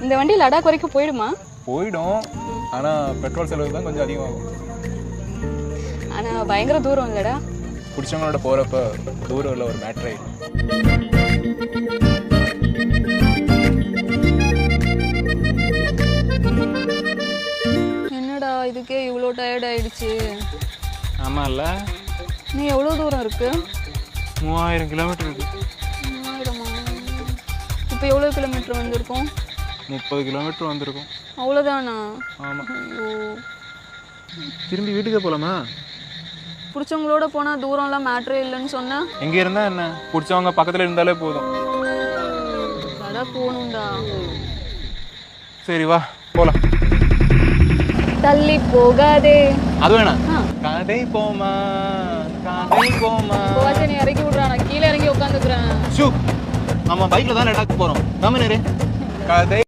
இந்த வண்டி லடாக் வரைக்கும் போயிடுமா? போயிடும், ஆனால் பெட்ரோல் செலவு தான் கொஞ்சம் அதிகமாகும். ஆனால் பயங்கர தூரம் இல்லைடா. பிடிச்சவங்களோட போகிறப்ப தூரம் இல்லை, ஒரு மேட்ரு ஆயிடும். என்னடா இதுக்கே இவ்வளோ டயர்ட் ஆயிடுச்சு. ஆமாம் இல்லை, நீ எவ்வளோ தூரம் இருக்கு? 3000 கிலோமீட்டர் இருக்கு. 3000-ஆ? இப்போ எவ்வளோ கிலோமீட்டர் வந்திருக்கோம்? 30 கிலோமீட்டர் வந்திருக்கும். அவ்வளோதானா? ஆமாம். ஐயோ, திரும்பி வீட்டுக்கே போகலாமா? பிடிச்சவங்களோட போனால் தூரம்லாம் மேட்ரே இல்லைன்னு சொன்னா? எங்கே இருந்தால் என்ன, பிடிச்சவங்க பக்கத்தில் இருந்தாலே போதும். லடாக் போகணும்டா. சரி வா போகலாம். தள்ளி போகாதே. அது வேணாம், கடை போமா கடை போமா. போவாச்சு, நீ இறக்கி விட்றா, நான் கீழே இறங்கி உட்காந்துக்கிறேன். ஷூ, நம்ம பைக்கில் தான் லடாக் போகிறோம். நம்ம நேரே கதை